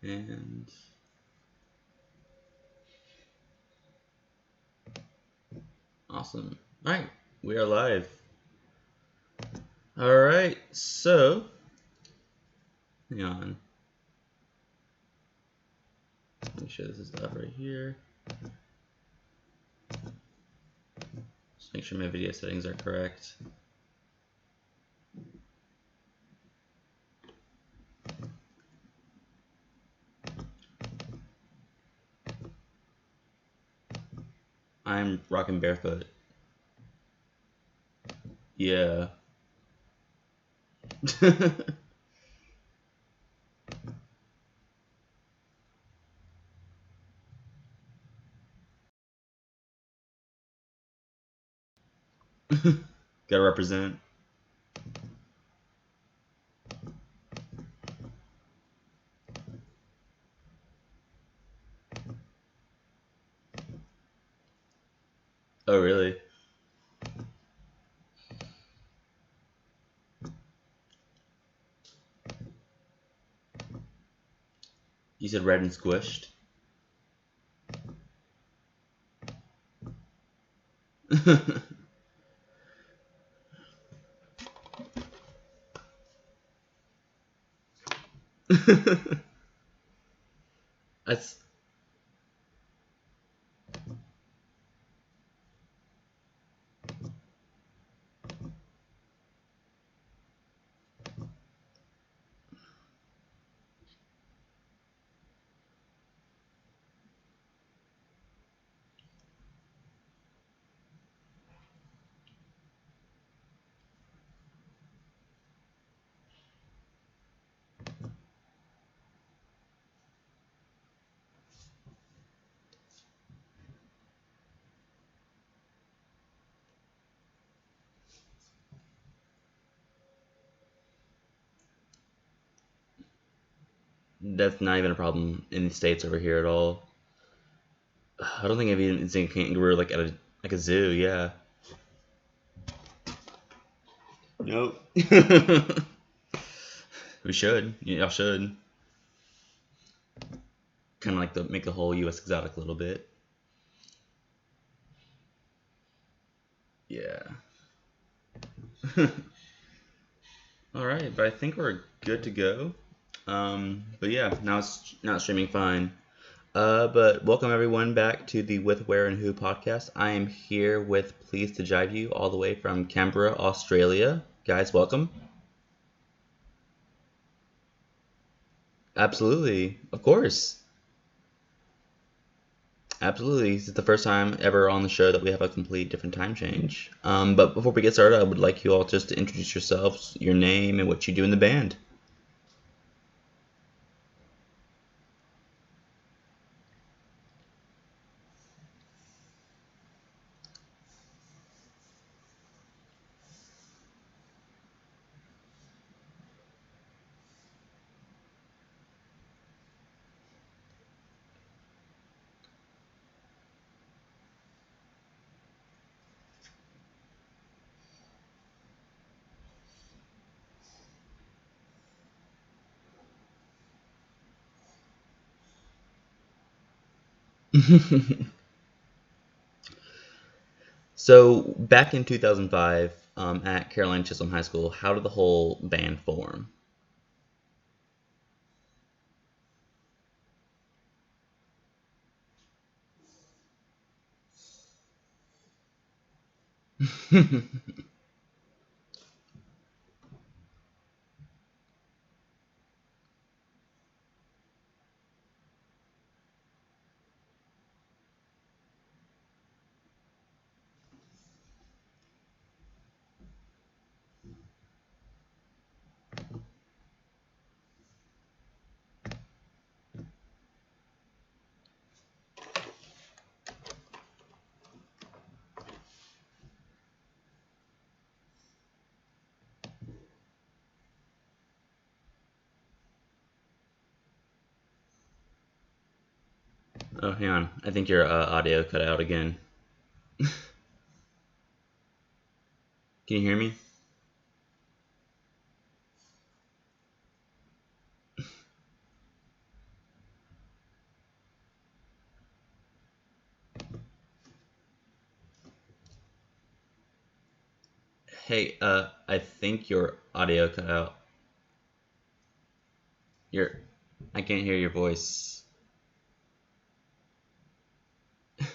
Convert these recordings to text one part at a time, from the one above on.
And awesome. All right, we are live. All right, so hang on. Make sure this is up right here. Just make sure my video settings are correct. I'm rocking barefoot. Yeah. Gotta represent. Oh, really? You said red and squished? That's that's not even a problem in the States over here at all. I don't think I've even seen a kangaroo like at a zoo. Yeah. Nope. We should. Y'all should. Kind of like make the whole U.S. exotic a little bit. Yeah. All right, but I think we're good to go. But yeah, now it's streaming fine. But welcome everyone back to the With Where and Who podcast. I am here with Pleased to Jive You all the way from Canberra, Australia. Guys, welcome. Absolutely, of course. Absolutely. This is the first time ever on the show that we have a complete different time change. But before we get started, I would like you all just to introduce yourselves, your name, and what you do in the band. So back in 2005, at Caroline Chisholm High School, how did the whole band form? Oh, hang on. I think your audio cut out again. Can you hear me? Hey, I think your audio cut out. Your, I can't hear your voice. Let's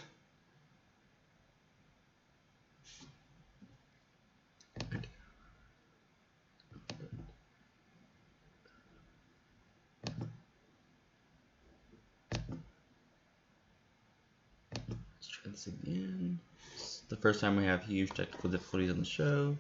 try this again. It's the first time we have huge technical difficulties on the show.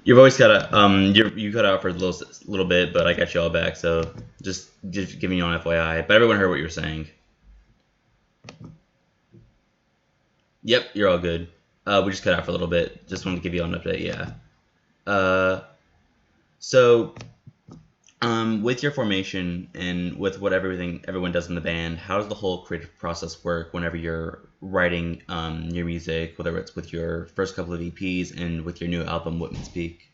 Your voice got you cut out for a little bit, but I got you all back. So just giving you an FYI. But everyone heard what you were saying. Yep, you're all good. We just cut out for a little bit. Just wanted to give you all an update. Yeah. So with your formation and with what everyone does in the band, how does the whole creative process work whenever you're writing your music, whether it's with your first couple of EPs and with your new album, Whitman's Peak?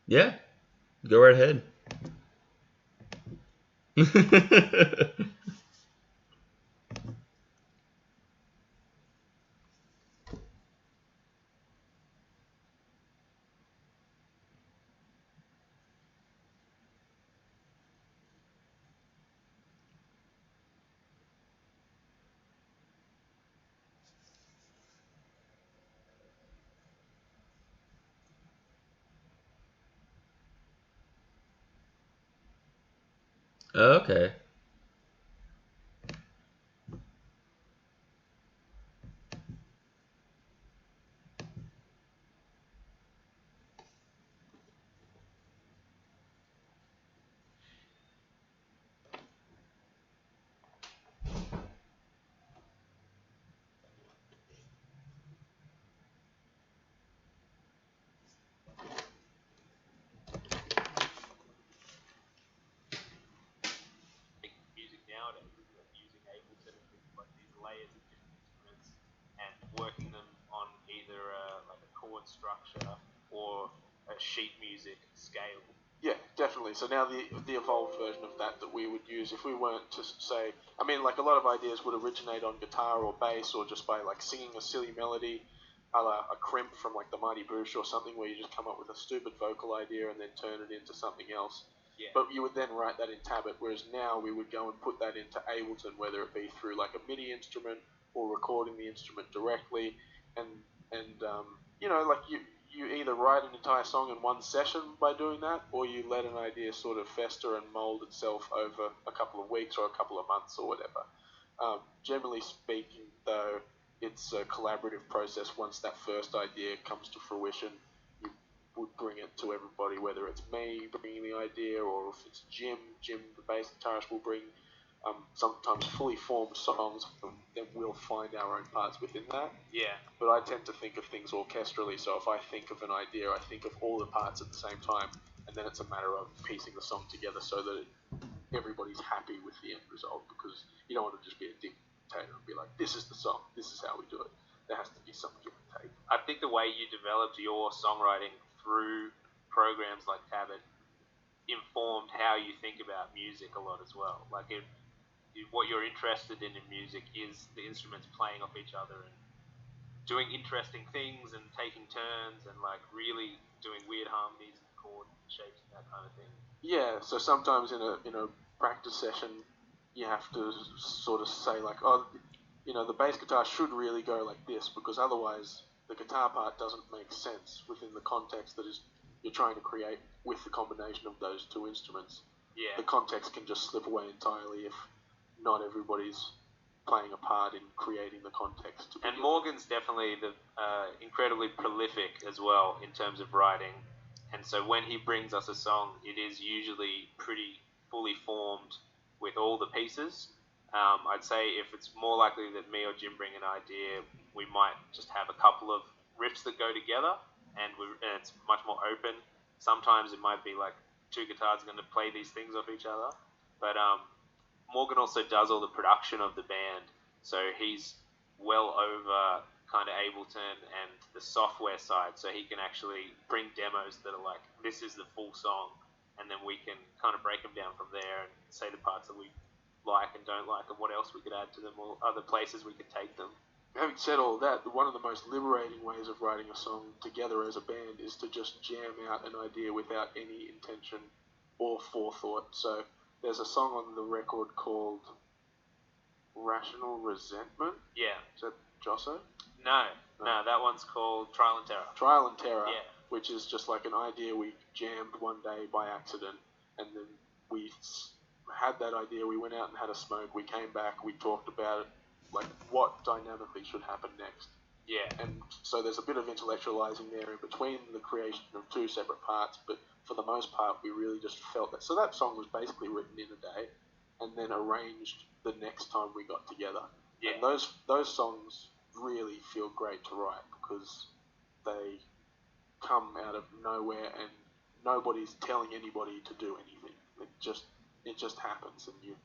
Yeah, go right ahead. Okay. Music nowadays, using Ableton and things like these layers of different instruments and working them on either like a chord structure or a sheet music scale. Yeah, definitely. So now the evolved version of that we would use if we weren't to say, I mean, like a lot of ideas would originate on guitar or bass or just by like singing a silly melody, a la a crimp from like the Mighty Boosh or something where you just come up with a stupid vocal idea and then turn it into something else. Yeah. But you would then write that in Tablet, whereas now we would go and put that into Ableton, whether it be through like a MIDI instrument or recording the instrument directly, and you know, like you either write an entire song in one session by doing that, or you let an idea sort of fester and mold itself over a couple of weeks or a couple of months or whatever. Generally speaking, though, it's a collaborative process. Once that first idea comes to fruition, you would bring it to everybody, whether it's me bringing the idea or if it's Jim, the bass guitarist, will bring sometimes fully formed songs, and then we'll find our own parts within that. Yeah. But I tend to think of things orchestrally, so if I think of an idea, I think of all the parts at the same time, and then it's a matter of piecing the song together so that everybody's happy with the end result, because you don't want to just be a dictator and be like, this is the song, this is how we do it. There has to be some give and take. I think the way you developed your songwriting through programs like Tablet informed how you think about music a lot as well. Like what you're interested in music is the instruments playing off each other and doing interesting things and taking turns and like really doing weird harmonies and chord shapes and that kind of thing. Yeah, so sometimes in a practice session, you have to sort of say like, oh, the bass guitar should really go like this, because otherwise the guitar part doesn't make sense within the context that is you're trying to create with the combination of those two instruments. Yeah. The context can just slip away entirely if not everybody's playing a part in creating the context. And Morgan's definitely incredibly prolific as well in terms of writing. And so when he brings us a song, it is usually pretty fully formed with all the pieces. I'd say if it's more likely that me or Jim bring an idea, we might just have a couple of riffs that go together, and it's much more open. Sometimes it might be like two guitars are going to play these things off each other. But Morgan also does all the production of the band, so he's well over kind of Ableton and the software side, so he can actually bring demos that are like, this is the full song, and then we can kind of break them down from there and say the parts that we like and don't like and what else we could add to them or other places we could take them. Having said all that, one of the most liberating ways of writing a song together as a band is to just jam out an idea without any intention or forethought. So there's a song on the record called Rational Resentment. Yeah. Is that Josso? No, that one's called Trial and Terror. Trial and Terror, yeah. Which is just like an idea we jammed one day by accident, and then we had that idea, we went out and had a smoke, we came back, we talked about it, like what dynamically should happen next. Yeah. And so there's a bit of intellectualizing there in between the creation of two separate parts, but for the most part we really just felt that. So that song was basically written in a day and then arranged the next time we got together. Yeah. And those songs really feel great to write because they come out of nowhere and nobody's telling anybody to do anything. It just happens, and you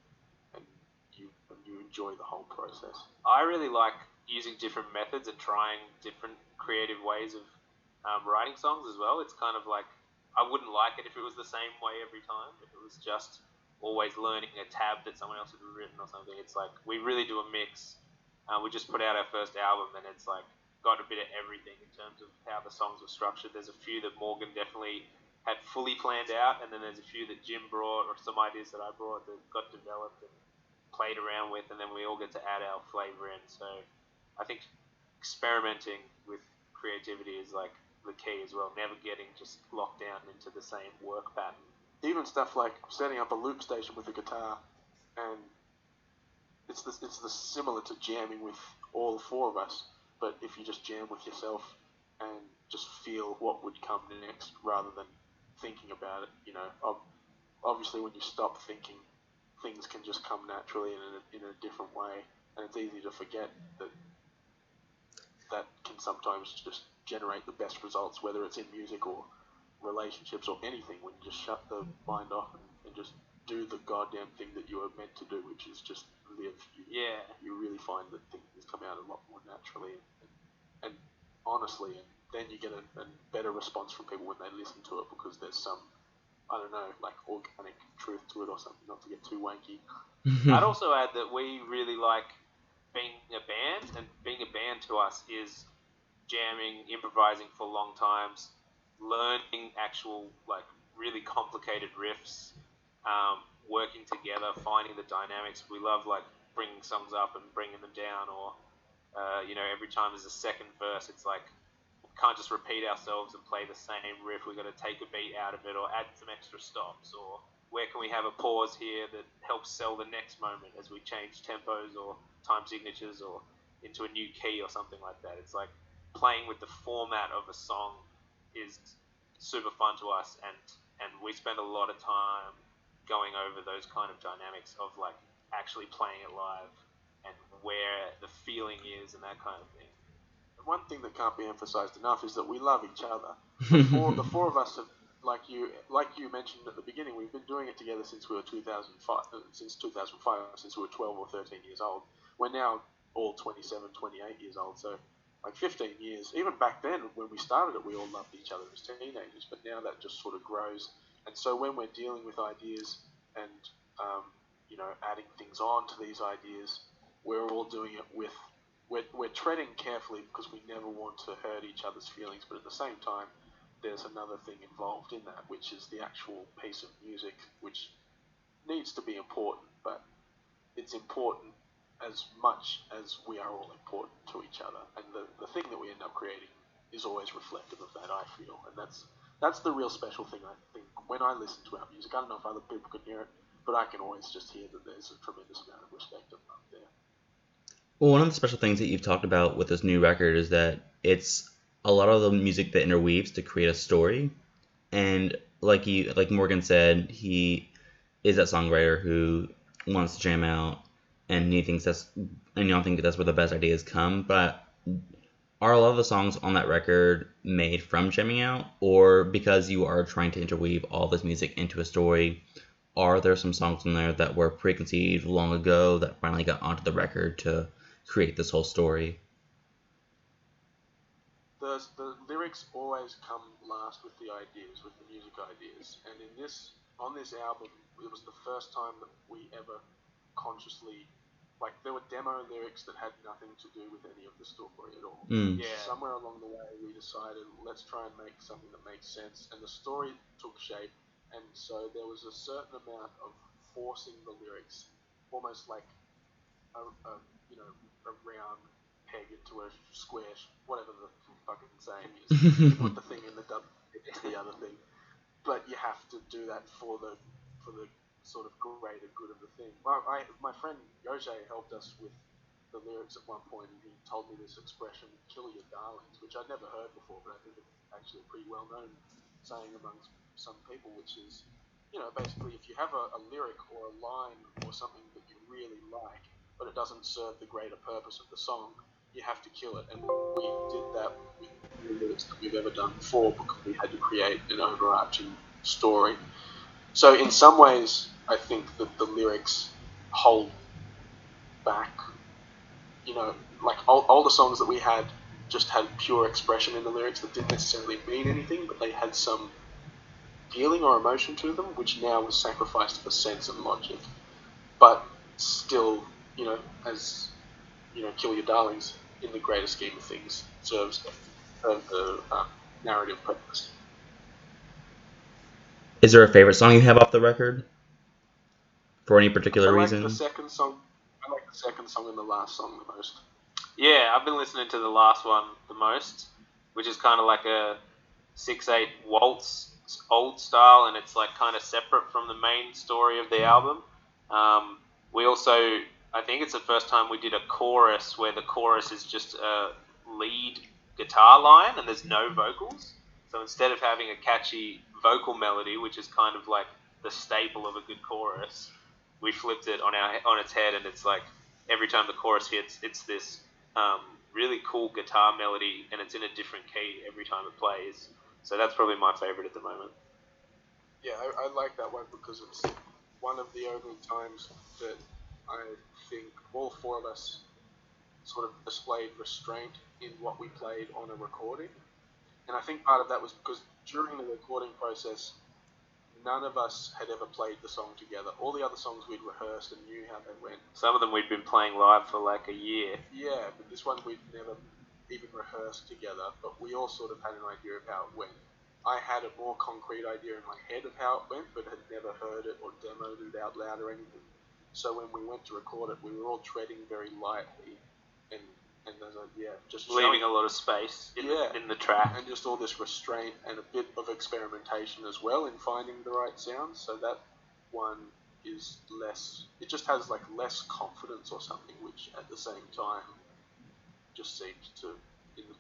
enjoy the whole process. I really like using different methods and trying different creative ways of writing songs as well. It's kind of like, I wouldn't like it if it was the same way every time. If it was just always learning a tab that someone else had written or something. It's like, we really do a mix. We just put out our first album, and it's like got a bit of everything in terms of how the songs were structured. There's a few that Morgan definitely had fully planned out, and then there's a few that Jim brought, or some ideas that I brought that got developed and played around with, and then we all get to add our flavor in. So I think experimenting with creativity is like the key as well, never getting just locked down into the same work pattern. Even stuff like setting up a loop station with a guitar, and it's similar to jamming with all four of us, but if you just jam with yourself and just feel what would come next rather than thinking about it, obviously when you stop thinking, things can just come naturally in a different way, and it's easy to forget that can sometimes just generate the best results, whether it's in music or relationships or anything, when you just shut the mind off and just do the goddamn thing that you were meant to do, which is just live. You really find that things come out a lot more naturally and honestly, and then you get a better response from people when they listen to it, because there's some, I don't know, like organic truth to it or something, not to get too wanky. I'd also add that we really like being a band, and being a band to us is jamming, improvising for long times, learning actual, like, really complicated riffs, working together, finding the dynamics. We love, like, bringing songs up and bringing them down, or, every time there's a second verse, it's like, we can't just repeat ourselves and play the same riff. We've got to take a beat out of it or add some extra stops, or where can we have a pause here that helps sell the next moment as we change tempos or time signatures or into a new key or something like that. It's like playing with the format of a song is super fun to us, and we spend a lot of time going over those kind of dynamics of like actually playing it live and where the feeling is and that kind of thing. One thing that can't be emphasized enough is that we love each other. The four of us have, like you mentioned at the beginning, we've been doing it together since we were 2005, since we were 12 or 13 years old. We're now all 27, 28 years old, so like 15 years. Even back then, when we started it, we all loved each other as teenagers, but now that just sort of grows. And so when we're dealing with ideas and, adding things on to these ideas, we're all doing it with, we're treading carefully because we never want to hurt each other's feelings, but at the same time, there's another thing involved in that, which is the actual piece of music, which needs to be important, but it's important as much as we are all important to each other, and the thing that we end up creating is always reflective of that, I feel, and that's the real special thing, I think, when I listen to our music. I don't know if other people can hear it, but I can always just hear that there's a tremendous amount of respect up there. Well, one of the special things that you've talked about with this new record is that it's a lot of the music that interweaves to create a story. And like Morgan said, he is that songwriter who wants to jam out, and he thinks and you don't think that's where the best ideas come. But are a lot of the songs on that record made from jamming out, or because you are trying to interweave all this music into a story? Are there some songs in there that were preconceived long ago that finally got onto the record to create this whole story? The lyrics always come last with the ideas, with the music ideas, and on this album, it was the first time that we ever consciously, like, there were demo lyrics that had nothing to do with any of the story at all. Yeah. Somewhere along the way, we decided, let's try and make something that makes sense, and the story took shape, and so there was a certain amount of forcing the lyrics, almost like a you know a round peg into a square, whatever the fucking saying is. You put the thing in the dub into the other thing, but you have to do that for the sort of greater good of the thing. My friend Yoje helped us with the lyrics at one point, and he told me this expression, "kill your darlings," which I'd never heard before, but I think it's actually a pretty well known saying amongst some people, which is, basically, if you have a lyric or a line or something that you really like, but it doesn't serve the greater purpose of the song, you have to kill it. And we did that with the lyrics that we've ever done before, because we had to create an overarching story. So in some ways, I think that the lyrics hold back. Like all the songs that we had just had pure expression in the lyrics that didn't necessarily mean anything, but they had some feeling or emotion to them, which now was sacrificed for sense and logic. But still, as "Kill Your Darlings," in the greater scheme of things, serves the narrative purpose. Is there a favorite song you have off the record for any particular I like reason? the second song. I like the second song and the last song the most. Yeah, I've been listening to the last one the most, which is kind of like a 6/8 waltz, old style, and it's like kind of separate from the main story of the album. We also, I think it's the first time we did a chorus where the chorus is just a lead guitar line and there's no vocals. So instead of having a catchy vocal melody, which is kind of like the staple of a good chorus, we flipped it on its head, and it's like every time the chorus hits, it's this um, really cool guitar melody, and it's in a different key every time it plays. So that's probably my favorite at the moment. Yeah, I like that one because it's one of the only times that I think all four of us sort of displayed restraint in what we played on a recording. And I think part of that was because during the recording process, none of us had ever played the song together. All the other songs we'd rehearsed and knew how they went. Some of them we'd been playing live for like a year. Yeah, but this one we'd never even rehearsed together, but we all sort of had an idea of how it went. I had a more concrete idea in my head of how it went, but had never heard it or demoed it out loud or anything. So when we went to record it, we were all treading very lightly, and there's just leaving a lot of space in the track, and just all this restraint and a bit of experimentation as well in finding the right sounds. So that one is less. It just has like less confidence or something, which at the same time just seems to,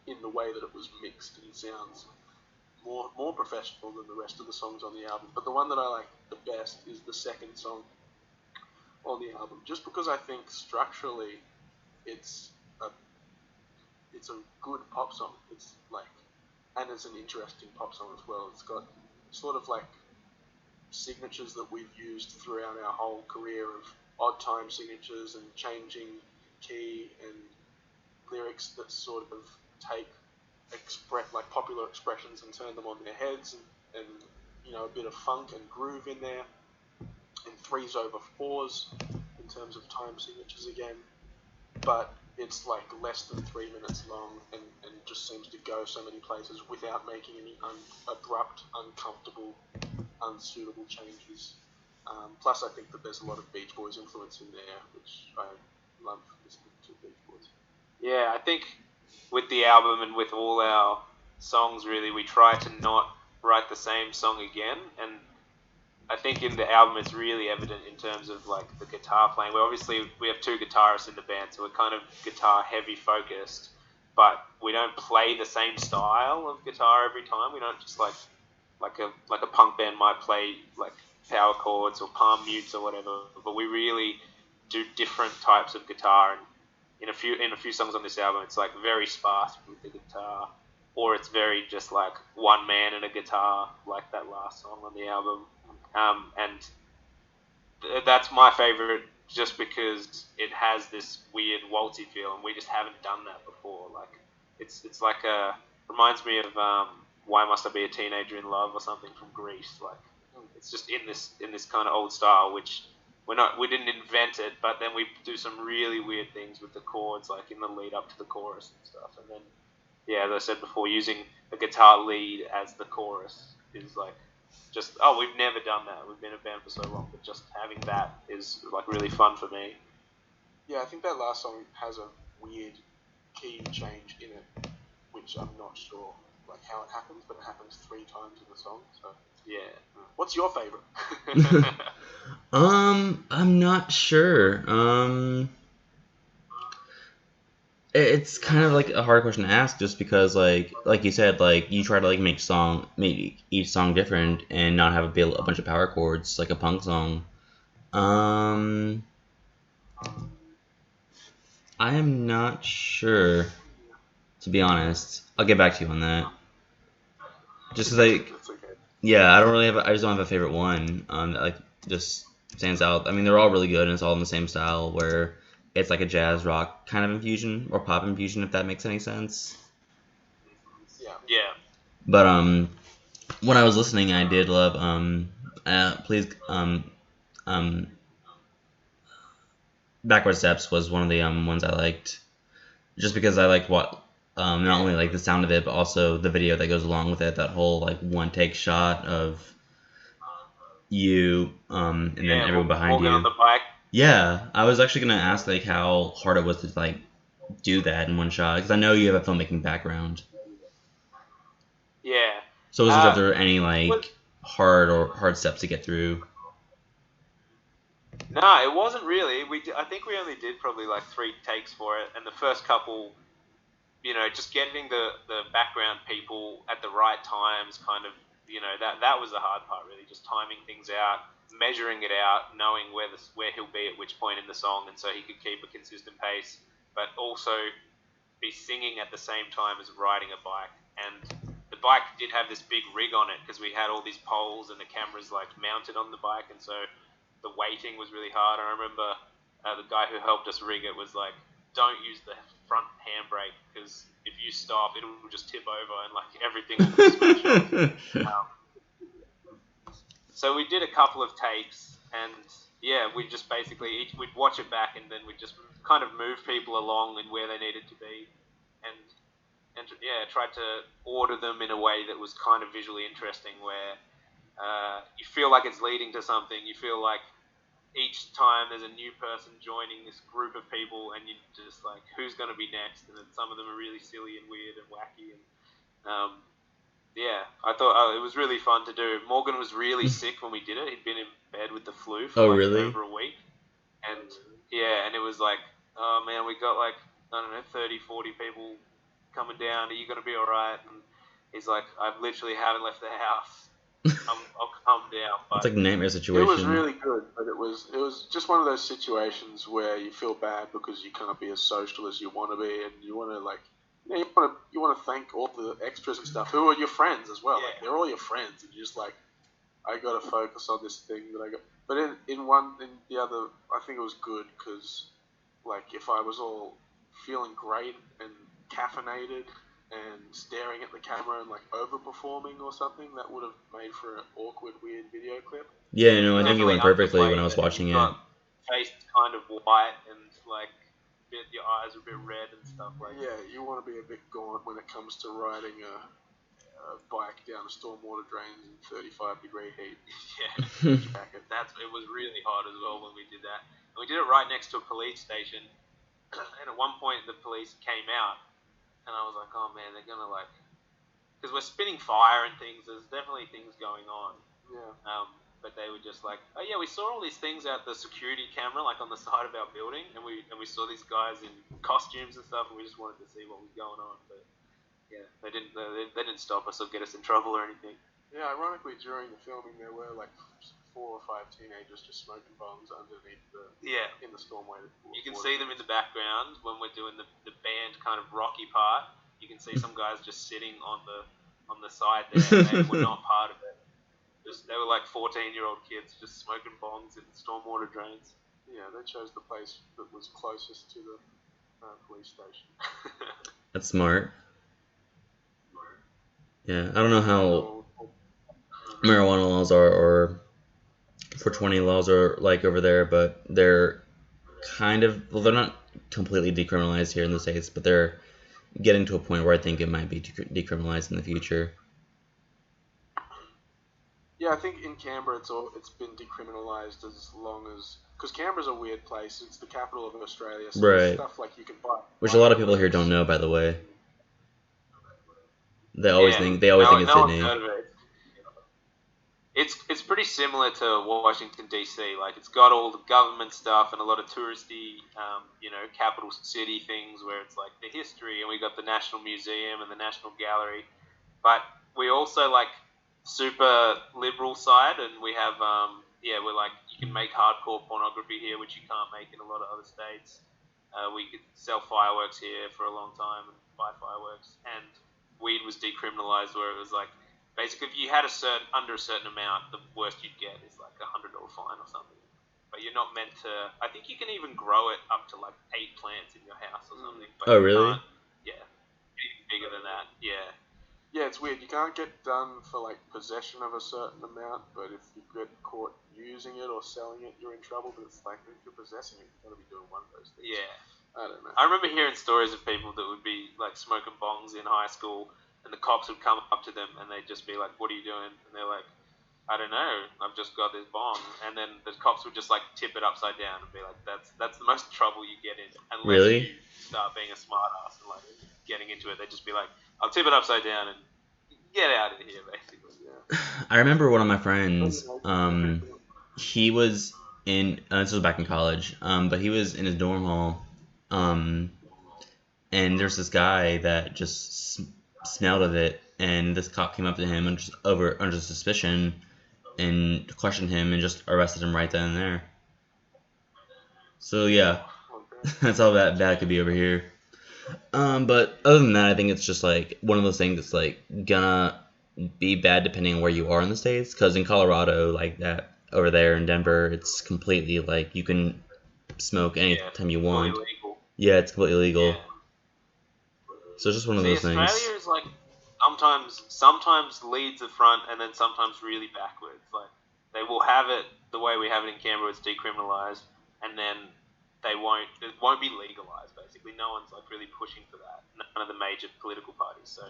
in the way that it was mixed, and sounds more professional than the rest of the songs on the album. But the one that I like the best is the second song on the album, just because I think structurally it's a good pop song. It's like, and it's an interesting pop song as well. It's got sort of like signatures that we've used throughout our whole career of odd time signatures and changing key and lyrics that sort of take like popular expressions and turn them on their heads, and a bit of funk and groove in there, and 3/4 in terms of time signatures again. But it's like less than 3 minutes long, and just seems to go so many places without making any abrupt, uncomfortable, unsuitable changes. Plus, I think that there's a lot of Beach Boys influence in there, which I love listening to Beach Boys. Yeah, I think with the album and with all our songs, really, we try to not write the same song again. And I think in the album, it's really evident in terms of like the guitar playing. Well, obviously, we have two guitarists in the band, so we're kind of guitar heavy focused, but we don't play the same style of guitar every time. We don't just like a punk band might play like power chords or palm mutes or whatever, but we really do different types of guitar. And in a few songs on this album, it's like very sparse with the guitar, or it's very just like one man and a guitar, like that last song on the album. And that's my favorite, just because it has this weird waltzy feel, and we just haven't done that before. Like it's like reminds me of Why Must I Be a Teenager in Love or something from Greece. Like it's just in this kind of old style, which we didn't invent it, but then we do some really weird things with the chords, like in the lead up to the chorus and stuff. And then, yeah, as I said before, using a guitar lead as the chorus is like we've never done that. We've been a band for so long, but just having that is like really fun for me. Yeah, I think that last song has a weird key change in it, which I'm not sure like how it happens, but it happens 3 times in the song. So yeah, what's your favorite? I'm not sure. It's kind of like a hard question to ask, just because like you said, like you try to like make each song different and not have a bunch of power chords like a punk song. I am not sure, to be honest. I'll get back to you on that. Just because That's okay. yeah, I just don't have a favorite one that like just stands out. I mean, they're all really good and it's all in the same style where it's like a jazz rock kind of infusion or pop infusion, if that makes any sense. Yeah. But when I was listening, I did love please Backward Steps was one of the ones I liked, just because I liked what not only like the sound of it, but also the video that goes along with it. That whole like one take shot of you and then everyone behind Morgan you. on the bike. Yeah, I was actually gonna ask like how hard it was to like do that in one shot, because I know you have a filmmaking background. Yeah. So I wasn't sure if there were any like hard steps to get through. No, it wasn't really. I think we only did probably like 3 takes for it, and the first couple, just getting the background people at the right times, kind of, that was the hard part, really, just timing things out, measuring it out, knowing where he'll be at which point in the song, and so he could keep a consistent pace, but also be singing at the same time as riding a bike. And the bike did have this big rig on it because we had all these poles and the cameras like mounted on the bike, and so the weighting was really hard. I remember the guy who helped us rig it was like, don't use the front handbrake, because if you stop, it'll just tip over and like everything will smash off. So we did a couple of takes, and yeah, we just basically we'd watch it back, and then we'd just kind of move people along and where they needed to be, and yeah, tried to order them in a way that was kind of visually interesting, where you feel like it's leading to something. You feel like each time there's a new person joining this group of people, and you're just like, who's going to be next? And then some of them are really silly and weird and wacky. And yeah, I thought it was really fun to do. Morgan was really sick when we did it. He'd been in bed with the flu for really? over a week. And yeah, and it was like, oh man, we got like, I don't know, 30, 40 people coming down. Are you going to be all right? And he's like, I literally haven't left the house. I'll come down. But it's like a nightmare situation. It was really good, but it was just one of those situations where you feel bad because you can't be as social as you want to be, and you want to like, you want to thank all the extras and stuff who are your friends as well. Yeah. Like, they're all your friends, and you're just like, I got to focus on this thing that I got. But in the other, I think it was good because, like, if I was all feeling great and caffeinated and staring at the camera and like overperforming or something, that would have made for an awkward, weird video clip. Yeah, no, I think it went perfectly when I was watching it. Face kind of white and like your eyes are a bit red and stuff like. Yeah, you want to be a bit gaunt when it comes to riding a bike down a stormwater drains in 35-degree heat. Yeah, it was really hot as well when we did that, and we did it right next to a police station. and at one point the police came out, and I was like, oh man, they're gonna like, because we're spitting fire and things. There's definitely things going on. Yeah. But they were just like, oh yeah, we saw all these things out the security camera, like on the side of our building, and we saw these guys in costumes and stuff, and we just wanted to see what was going on. But yeah, they didn't stop us or get us in trouble or anything. Yeah, ironically, during the filming, there were like 4 or 5 teenagers just smoking bombs underneath in the stormway. You can see them in the background when we're doing the band kind of rocky part. You can see some guys just sitting on the side there. And they were not part of it. They were like 14-year-old kids just smoking bongs in stormwater drains. Yeah, they chose the place that was closest to the police station. That's smart. Yeah, I don't know how marijuana laws are or 420 laws are like over there, but they're kind of, well, they're not completely decriminalized here in the States, but they're getting to a point where I think it might be decriminalized in the future. Yeah, I think in Canberra it's been decriminalised as long as, because Canberra's a weird place. It's the capital of Australia, so there's stuff like you can buy. Which a lot of people here don't know, by the way. They always think it's Sydney. It's pretty similar to Washington DC. Like it's got all the government stuff and a lot of touristy, capital city things where it's like the history, and we got the National Museum and the National Gallery, but we also like super liberal side, and we have we're like, you can make hardcore pornography here, which you can't make in a lot of other states. We could sell fireworks here for a long time and buy fireworks, and weed was decriminalized, where it was like, basically, if you had under a certain amount, the worst you'd get is like $100 fine or something. But you're not meant to. I think you can even grow it up to like 8 plants in your house or something. But oh, really? Yeah, anything bigger than that. Yeah. Yeah, it's weird. You can't get done for like possession of a certain amount, but if you get caught using it or selling it, you're in trouble. But it's like, if you're possessing it, you've got to be doing one of those things. Yeah. I don't know. I remember hearing stories of people that would be like smoking bongs in high school, and the cops would come up to them and they'd just be like, "What are you doing?" And they're like, "I don't know. I've just got this bong." And then the cops would just like tip it upside down and be like, "That's the most trouble you get in, unless you start being a smart ass and like getting into it." They'd just be like, "I'll tip it upside down and get out of here," basically. Yeah. I remember one of my friends. He was in. This was back in college. But he was in his dorm hall. And there's this guy that just smelled of it, and this cop came up to him and just under suspicion and questioned him and just arrested him right then and there. So yeah, that's how bad it could be over here. But other than that, I think it's just like one of those things that's like gonna be bad depending on where you are in the States. Because in Colorado, like that over there in Denver, it's completely like you can smoke anytime you want. Yeah, it's completely legal. Yeah. So it's just one of those things. Australia is like sometimes leads the front and then sometimes really backwards. Like they will have it the way we have it in Canberra, it's decriminalised, and then it won't be legalised. Basically, no one's like really pushing for that. None of the major political parties. So,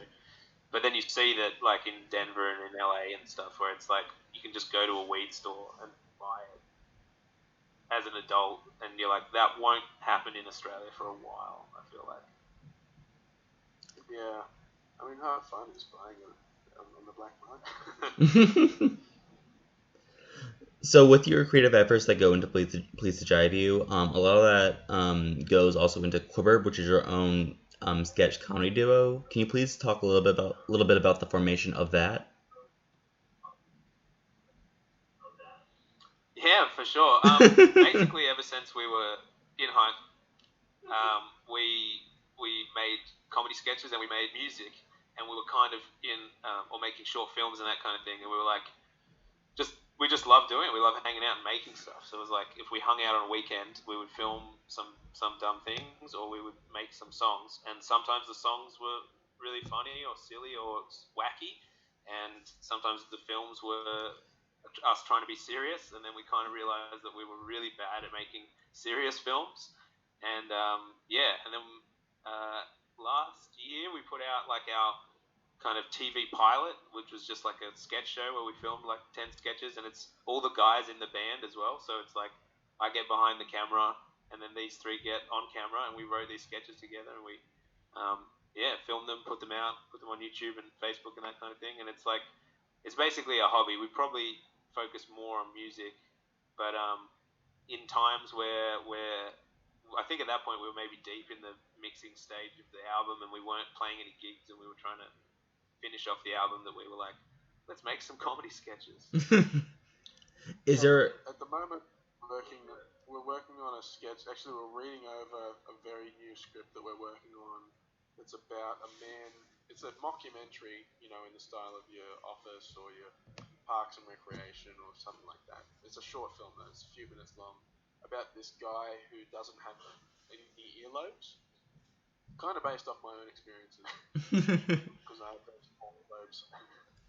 but then you see that like in Denver and in LA and stuff, where it's like you can just go to a weed store and buy it as an adult, and you're like, that won't happen in Australia for a while. I feel like. Yeah, I mean, half fun is buying it on the black market. So with your creative efforts that go into Please to Jive You, a lot of that goes also into Quiver, which is your own sketch comedy duo. Can you please talk a little bit about the formation of that? Yeah, for sure. Basically, ever since we were in high school, we made comedy sketches and we made music, and we were kind of or making short films and that kind of thing, and we were like, we just love doing it. We love hanging out and making stuff. So it was like, if we hung out on a weekend, we would film some dumb things, or we would make some songs. And sometimes the songs were really funny or silly or wacky, and sometimes the films were us trying to be serious. And then we kind of realized that we were really bad at making serious films. And and then last year we put out like our kind of TV pilot, which was just like a sketch show where we filmed like 10 sketches, and it's all the guys in the band as well. So it's like I get behind the camera, and then these three get on camera, and we wrote these sketches together, and we filmed them, put them on YouTube and Facebook and that kind of thing. And it's basically a hobby. We probably focus more on music, but in times where I think at that point we were maybe deep in the mixing stage of the album, and we weren't playing any gigs, and we were trying to finish off the album, that we were like, let's make some comedy sketches. Is there? At the moment, we're working on a sketch. Actually, we're reading over a very new script that we're working on. It's about a man. It's a mockumentary, in the style of your Office or your Parks and Recreation or something like that. It's a short film though. It's a few minutes long about this guy who doesn't have any earlobes. Kind of based off my own experiences because I have those earlobes.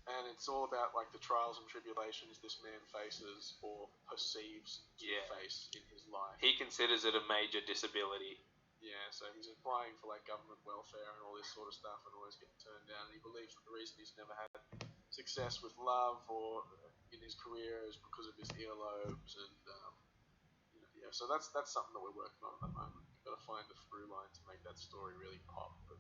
And it's all about like the trials and tribulations this man faces or perceives to face in his life. He considers it a major disability. Yeah, so he's applying for like government welfare and all this sort of stuff, and always getting turned down. And he believes that the reason he's never had success with love or in his career is because of his earlobes, and so that's something that we're working on at the moment. We've got to find the through line to make that story really pop. But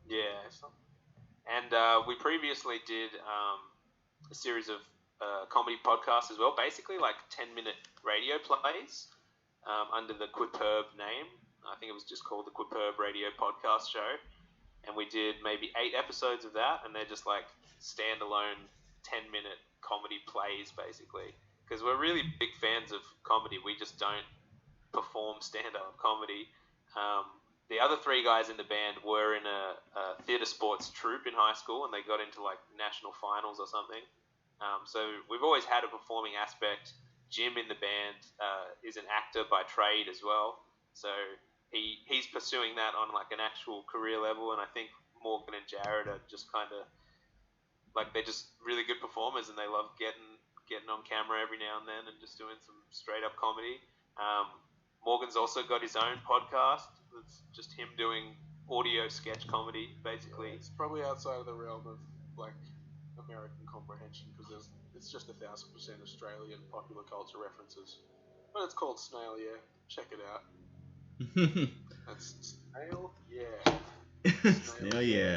and we previously did a series of comedy podcasts as well, basically like 10-minute radio plays under the Quiperb name. I think it was just called the Quiperb Radio Podcast Show. And we did maybe 8 episodes of that, and they're just like standalone 10-minute comedy plays, basically. Because we're really big fans of comedy. We just don't perform stand-up comedy. The other 3 guys in the band were in a theatre sports troupe in high school, and they got into like national finals or something. So we've always had a performing aspect. Jim in the band is an actor by trade as well. So he's pursuing that on like an actual career level, and I think Morgan and Jared are just kind of like, they're just really good performers, and they love getting on camera every now and then and just doing some straight up comedy. Morgan's also got his own podcast. It's just him doing audio sketch comedy, basically. It's probably outside of the realm of like American comprehension because it's just 1,000% Australian popular culture references. But it's called Snail, yeah. Check it out. That's Snail, yeah. Snail, yeah.